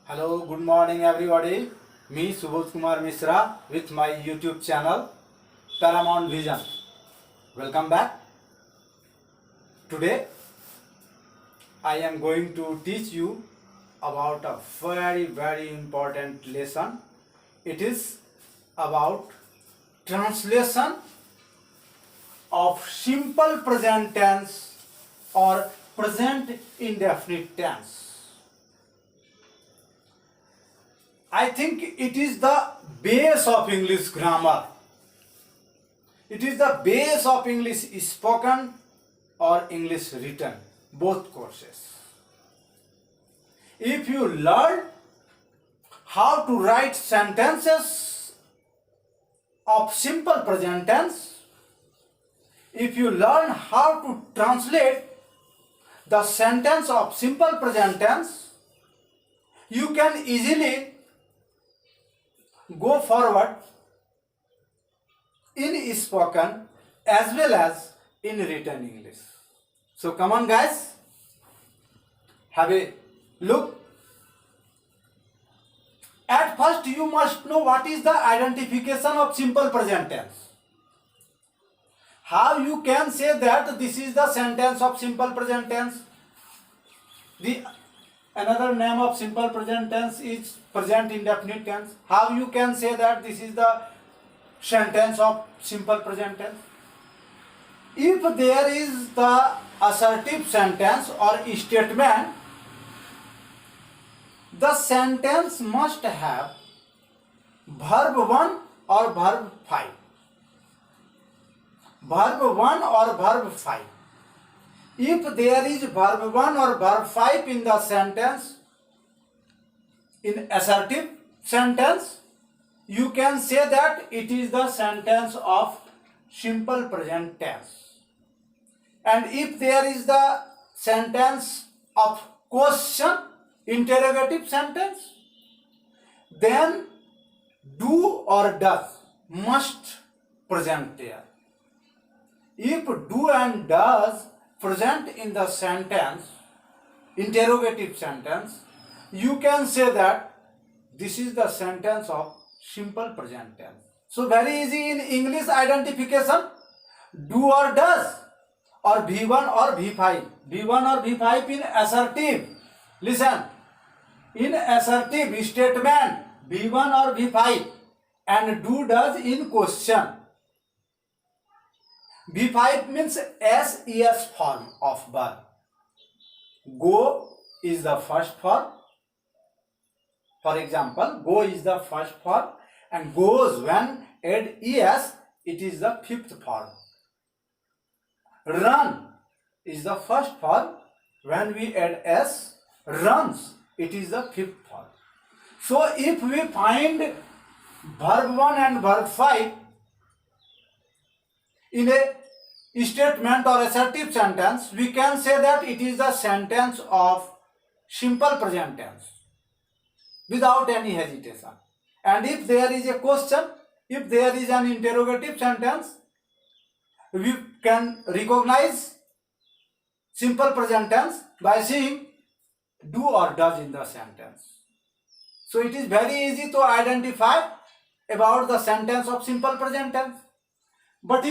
Hello, good morning everybody. Me Subodh Kumar Misra with my YouTube channel Paramount Vision. Welcome back. Today I am going to teach you about a very important lesson. It is about translation of simple present tense or present indefinite tense. I think it is the base of English grammar. It is the base of English spoken or English written, both courses. If you learn how to write sentences of simple present tense, if you learn how to translate the sentence of simple present tense, you can easily go forward in spoken as well as in written English. So come on guys, have a look. At first you must know what is the identification of simple present tense. How you can say that this is the sentence of simple present tense? Another name of simple present tense is present indefinite tense. How you can say that this is the sentence of simple present tense? If there is the assertive sentence or statement, the sentence must have verb 1 or verb 5. Verb 1 or verb 5. If there is verb 1 or verb 5 in the sentence, in assertive sentence, you can say that it is the sentence of simple present tense. And if there is the sentence of question, interrogative sentence, then do or does must present there. If do and does present in the sentence, interrogative sentence, you can say that this is the sentence of simple present tense. So very easy in English identification, do or does or V1 or V5. V1 or V5 in assertive. Listen, in assertive statement, V1 or V5 and do does in question. V5 means SES form of verb. Go is the first form. For example, go is the first form and goes when add ES, it is the fifth form. Run is the first form. When we add S, runs, it is the fifth form. So if we find verb 1 and verb 5 in a statement or assertive sentence, we can say that it is the sentence of simple present tense without any hesitation. And if there is a question, if there is an interrogative sentence, we can recognize simple present tense by seeing do or does in the sentence. So it is very easy to identify about the sentence of simple present tense. But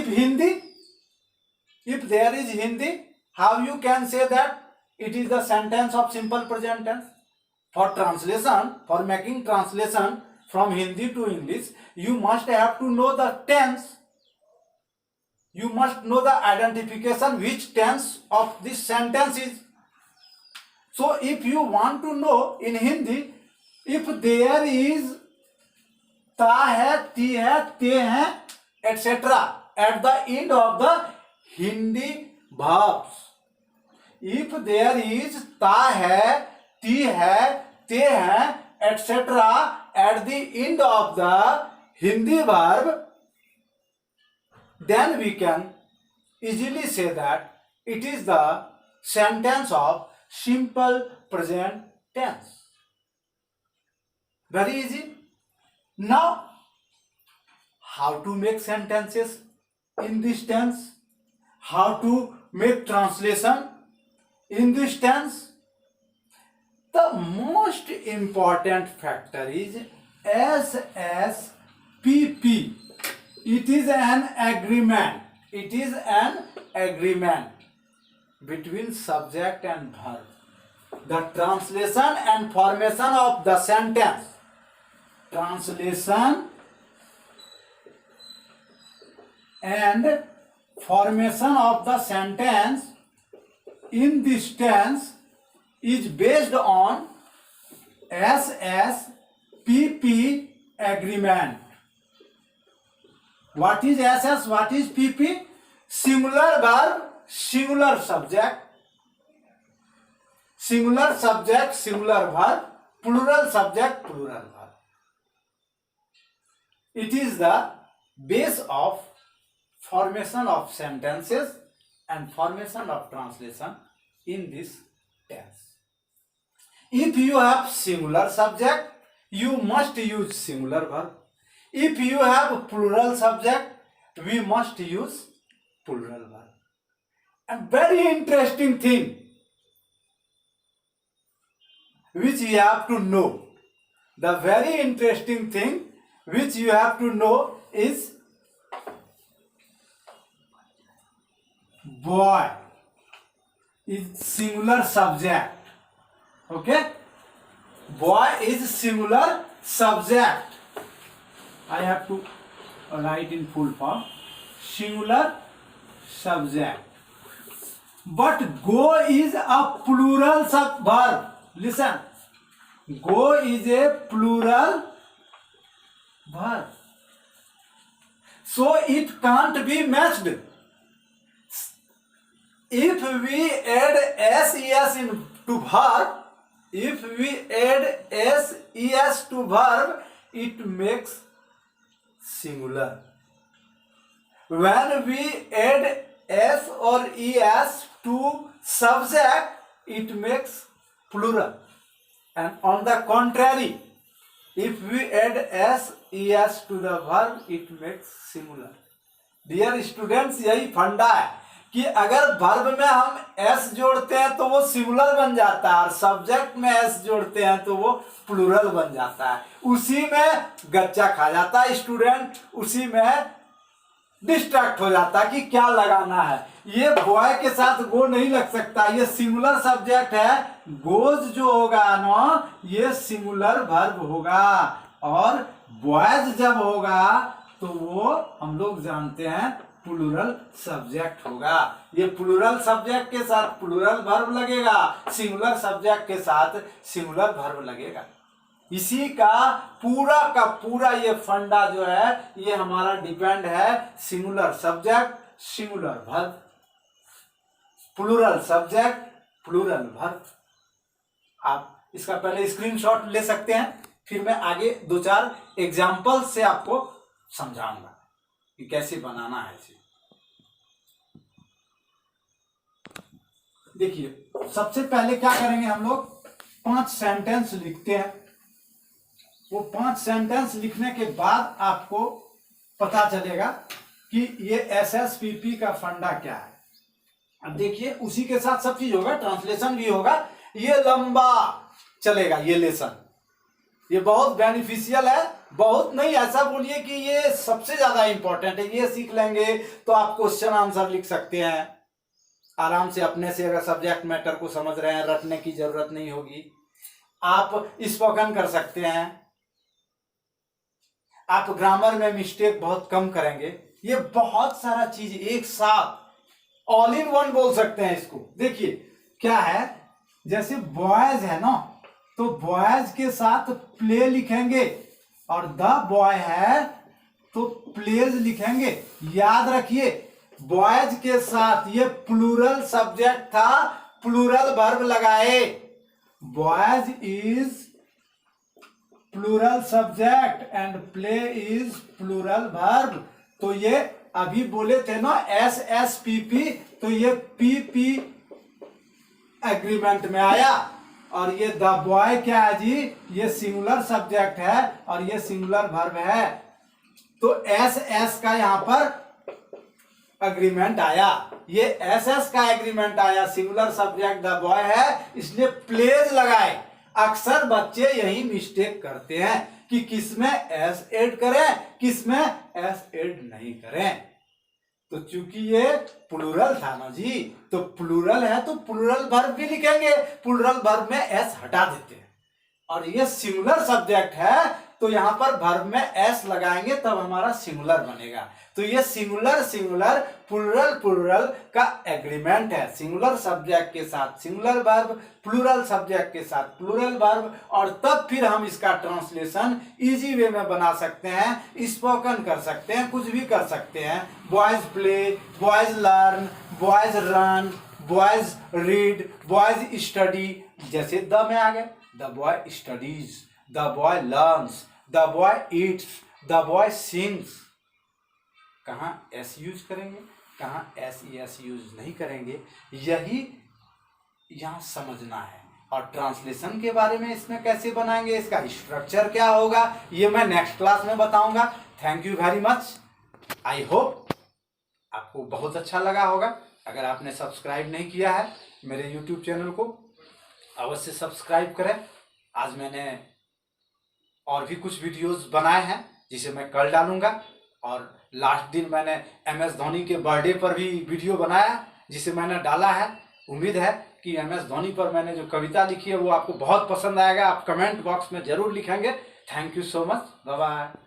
if there is Hindi, how you can say that it is the sentence of simple present tense? For translation, for making translation from Hindi to English, you must have to know the tense. You must know the identification which tense of this sentence is. So if you want to know in Hindi, if there is ta hai, ti hai, te hai, etc. at the end of the Hindi verbs. If there is ta hai, ti hai, te hai, etc. at the end of the Hindi verb, then we can easily say that it is the sentence of simple present tense. Very easy. Now, how to make sentences in this tense? How to make translation in this tense? the most important factor is SSPP. It is an agreement. It is an agreement between subject and verb. The translation and formation of the sentence. Translation and formation of the sentence in this tense is based on SSPP agreement. What is SS? What is PP? Singular verb, singular subject, singular subject, singular verb, plural subject, plural verb. It is the base of formation of sentences and formation of translation in this tense. If you have singular subject, you must use singular verb. If you have plural subject, we must use plural verb. A very interesting thing which you have to know. The very interesting thing which you have to know is boy is singular subject. Okay? Boy is singular subject. I have to write in full form. Singular subject. But go is a plural verb. Listen. Go is a plural verb. So it can't be matched. If we add SES into verb, if we add SES to verb, it makes singular. When we add S or ES to subject, it makes plural. And on the contrary, if we add SES to the verb, it makes singular. Dear students, यही फंडा है कि अगर verb में हम S जोड़ते हैं तो वो सिंगुलर बन जाता है और सब्जेक्ट में एस जोड़ते हैं तो वो प्लूरल बन जाता है. उसी में गच्चा खा जाता है स्टूडेंट, उसी में डिस्ट्रैक्ट हो जाता है कि क्या लगाना है. ये बॉय के साथ गो नहीं लग सकता, ये सिंगुलर सब्जेक्ट है. गोज जो होगा ना ये सिंगुलर वर्ब होगा और बॉयज जब होगा तो वो हम लोग जानते हैं प्लूरल सब्जेक्ट होगा. ये प्लूरल सब्जेक्ट के साथ प्लूरल वर्ब लगेगा, सिंगुलर सब्जेक्ट के साथ सिंगुलर वर्ब लगेगा. इसी का पूरा ये फंडा जो है ये हमारा डिपेंड है singular subject singular verb, plural subject plural verb. आप इसका पहले स्क्रीनशॉट ले सकते हैं, फिर मैं आगे 2-4 एग्जाम्पल से आपको समझाऊंगा कि कैसे बनाना है इसे. देखिए सबसे पहले क्या करेंगे हम लोग 5 सेंटेंस लिखते हैं. वो 5 सेंटेंस लिखने के बाद आपको पता चलेगा कि ये SSPP का फंडा क्या है. अब देखिए उसी के साथ सब चीज होगा, ट्रांसलेशन भी होगा. ये लंबा चलेगा ये लेसन, ये बहुत बेनिफिशियल है. बहुत नहीं, ऐसा बोलिए कि ये सबसे ज्यादा इंपॉर्टेंट है. ये सीख लेंगे तो आप क्वेश्चन आंसर लिख सकते हैं आराम से अपने से. अगर सब्जेक्ट मैटर को समझ रहे हैं रटने की जरूरत नहीं होगी. आप स्पोकन कर सकते हैं, आप ग्रामर में मिस्टेक बहुत कम करेंगे. ये बहुत सारा चीज एक साथ ऑल इन वन बोल सकते हैं इसको. देखिए क्या है, जैसे बॉयज है ना तो बॉयज के साथ प्ले लिखेंगे और द बॉय है तो प्लेज लिखेंगे. याद रखिए बॉयज के साथ ये प्लूरल सब्जेक्ट था, प्लूरल वर्ब लगाए. Boys is plural subject and play is plural verb. तो ये अभी बोले थे ना SSPP, तो ये PP एग्रीमेंट में आया. और ये द बॉय क्या है जी, ये सिंगुलर सब्जेक्ट है और ये सिंगुलर वर्ब है. तो SS का यहां पर एग्रीमेंट आया, ये SS का एग्रीमेंट आया. सिंगुलर सब्जेक्ट द बॉय है इसलिए प्लेज लगाए. अक्सर बच्चे यही मिस्टेक करते हैं कि किसमें एस ऐड करें, किसमें एस ऐड नहीं करें। तो चूंकि ये प्लूरल था ना जी, तो प्लूरल है तो प्लूरल वर्ब भी लिखेंगे, प्लूरल वर्ब में एस हटा देते हैं। और ये सिंगुलर सब्जेक्ट है तो यहां पर वर्ब में एस लगाएंगे तब हमारा सिंगुलर बनेगा। तो ये सिंगुलर सिंगुलर प्लूरल प्लूरल का एग्रीमेंट है। सिंगुलर सब्जेक्ट के साथ सिंगुलर वर्ब, प्लूरल सब्जेक्ट के साथ प्लूरल वर्ब, और तब फिर हम इसका ट्रांसलेशन इजी वे में बना सकते हैं, स्पोकन कर सकते हैं, कुछ भी कर सकते हैं। Boys play, boys learn, boys run, boys read, boys study, जैसे द में आ गए, the boy studies, the boy learns, the boy Yeats, the boy sings. कहाँ एस यूज करेंगे, कहाँ एस यूज नहीं करेंगे, यही यहाँ समझना है। और ट्रांसलेशन के बारे में इसमें कैसे बनाएंगे, इसका स्ट्रक्चर क्या होगा, ये मैं नेक्स्ट क्लास में बताऊंगा। Thank you very much. I hope आपको बहुत अच्छा लगा होगा। अगर आपने सब्सक्राइब नहीं किया है मेरे यूट्यूब चैनल को, अवश्य सब्सक्राइब करें। आज मैंने और भी कुछ वीडियोस बनाए हैं जिसे मैं कल डालूंगा। और लास्ट दिन मैंने MS धोनी के बर्थडे पर भी वीडियो बनाया जिसे मैंने डाला है। उम्मीद है कि MS धोनी पर मैंने जो कविता लिखी है वो आपको बहुत पसंद आएगा। आप कमेंट बॉक्स में जरूर लिखेंगे। Thank you so much. Bye bye.